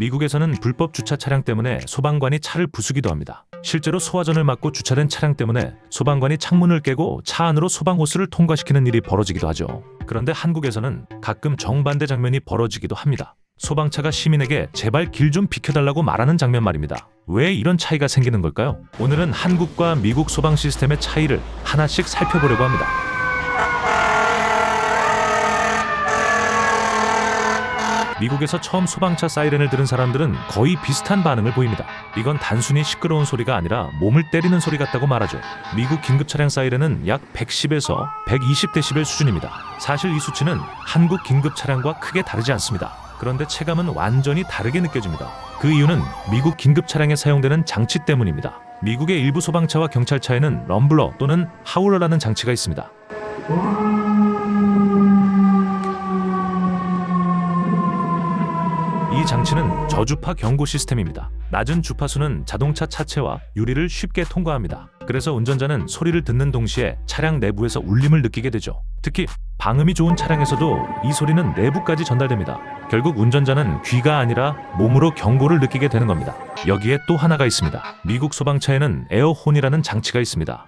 미국에서는 불법 주차 차량 때문에 소방관이 차를 부수기도 합니다. 실제로 소화전을 맞고 주차된 차량 때문에 소방관이 창문을 깨고 차 안으로 소방호스를 통과시키는 일이 벌어지기도 하죠. 그런데 한국에서는 가끔 정반대 장면이 벌어지기도 합니다. 소방차가 시민에게 제발 길 좀 비켜달라고 말하는 장면 말입니다. 왜 이런 차이가 생기는 걸까요? 오늘은 한국과 미국 소방 시스템의 차이를 하나씩 살펴보려고 합니다. 미국에서 처음 소방차 사이렌을 들은 사람들은 거의 비슷한 반응을 보입니다. 이건 단순히 시끄러운 소리가 아니라 몸을 때리는 소리 같다고 말하죠. 미국 긴급차량 사이렌은 약 110에서 120데시벨 수준입니다. 사실 이 수치는 한국 긴급차량과 크게 다르지 않습니다. 그런데 체감은 완전히 다르게 느껴집니다. 그 이유는 미국 긴급차량에 사용되는 장치 때문입니다. 미국의 일부 소방차와 경찰차에는 럼블러 또는 하울러라는 장치가 있습니다. 이 장치는 저주파 경고 시스템입니다. 낮은 주파수는 자동차 차체와 유리를 쉽게 통과합니다. 그래서 운전자는 소리를 듣는 동시에 차량 내부에서 울림을 느끼게 되죠. 특히 방음이 좋은 차량에서도 이 소리는 내부까지 전달됩니다. 결국 운전자는 귀가 아니라 몸으로 경고를 느끼게 되는 겁니다. 여기에 또 하나가 있습니다. 미국 소방차에는 에어혼이라는 장치가 있습니다.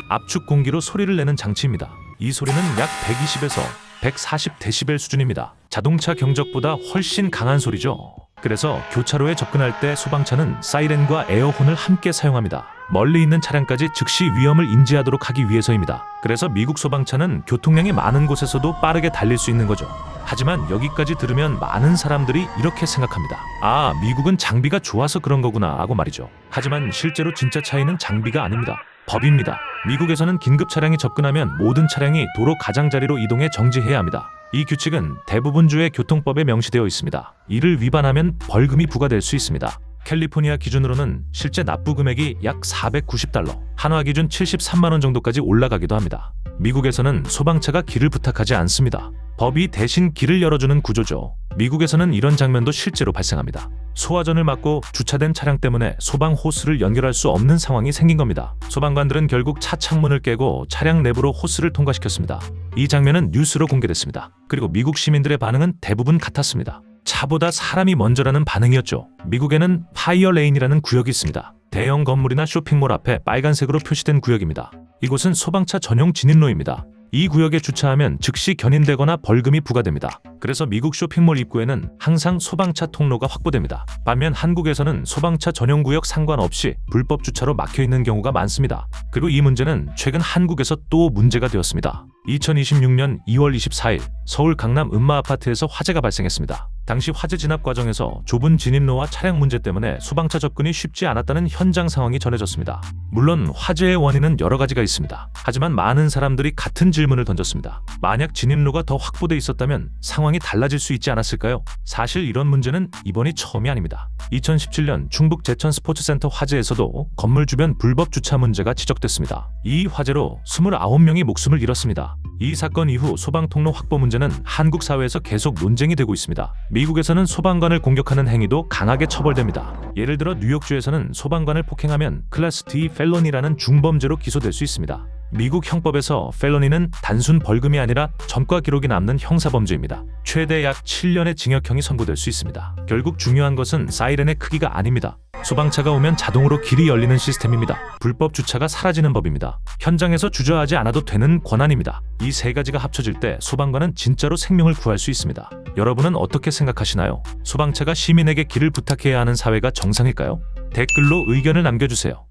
압축 공기로 소리를 내는 장치입니다. 이 소리는 약 120에서 140데시벨 수준입니다. 자동차 경적보다 훨씬 강한 소리죠. 그래서 교차로에 접근할 때 소방차는 사이렌과 에어혼을 함께 사용합니다. 멀리 있는 차량까지 즉시 위험을 인지하도록 하기 위해서입니다. 그래서 미국 소방차는 교통량이 많은 곳에서도 빠르게 달릴 수 있는 거죠. 하지만 여기까지 들으면 많은 사람들이 이렇게 생각합니다. 아, 미국은 장비가 좋아서 그런 거구나 하고 말이죠. 하지만 실제로 진짜 차이는 장비가 아닙니다. 법입니다. 미국에서는 긴급 차량이 접근하면 모든 차량이 도로 가장자리로 이동해 정지해야 합니다. 이 규칙은 대부분 주의 교통법에 명시되어 있습니다. 이를 위반하면 벌금이 부과될 수 있습니다. 캘리포니아 기준으로는 실제 납부 금액이 약 $490, 한화 기준 73만 원 정도까지 올라가기도 합니다. 미국에서는 소방차가 길을 부탁하지 않습니다. 법이 대신 길을 열어주는 구조죠. 미국에서는 이런 장면도 실제로 발생합니다. 소화전을 맞고 주차된 차량 때문에 소방 호스를 연결할 수 없는 상황이 생긴 겁니다. 소방관들은 결국 차 창문을 깨고 차량 내부로 호스를 통과시켰습니다. 이 장면은 뉴스로 공개됐습니다. 그리고 미국 시민들의 반응은 대부분 같았습니다. 차보다 사람이 먼저라는 반응이었죠. 미국에는 파이어 레인이라는 구역이 있습니다. 대형 건물이나 쇼핑몰 앞에 빨간색으로 표시된 구역입니다. 이곳은 소방차 전용 진입로입니다. 이 구역에 주차하면 즉시 견인되거나 벌금이 부과됩니다. 그래서 미국 쇼핑몰 입구에는 항상 소방차 통로가 확보됩니다. 반면 한국에서는 소방차 전용 구역 상관없이 불법 주차로 막혀있는 경우가 많습니다. 그리고 이 문제는 최근 한국에서 또 문제가 되었습니다. 2026년 2월 24일 서울 강남 음마 아파트에서 화재가 발생했습니다. 당시 화재 진압 과정에서 좁은 진입로와 차량 문제 때문에 소방차 접근이 쉽지 않았다는 현장 상황이 전해졌습니다. 물론 화재의 원인은 여러 가지가 있습니다. 하지만 많은 사람들이 같은 질문을 던졌습니다. 만약 진입로가 더 확보돼 있었다면 상황이 달라질 수 있지 않았을까요? 사실 이런 문제는 이번이 처음이 아닙니다. 2017년 충북 제천 스포츠센터 화재에서도 건물 주변 불법 주차 문제가 지적됐습니다. 이 화재로 29명이 목숨을 잃었습니다. 이 사건 이후 소방 통로 확보 문제는 한국 사회에서 계속 논쟁이 되고 있습니다. 미국에서는 소방관을 공격하는 행위도 강하게 처벌됩니다. 예를 들어 뉴욕주에서는 소방관을 폭행하면 클래스 D 펠로니라는 중범죄로 기소될 수 있습니다. 미국 형법에서 펠로니는 단순 벌금이 아니라 전과 기록이 남는 형사범죄입니다. 최대 약 7년의 징역형이 선고될 수 있습니다. 결국 중요한 것은 사이렌의 크기가 아닙니다. 소방차가 오면 자동으로 길이 열리는 시스템입니다. 불법 주차가 사라지는 법입니다. 현장에서 주저하지 않아도 되는 권한입니다. 이 세 가지가 합쳐질 때 소방관은 진짜로 생명을 구할 수 있습니다. 여러분은 어떻게 생각하시나요? 소방차가 시민에게 길을 부탁해야 하는 사회가 정상일까요? 댓글로 의견을 남겨주세요.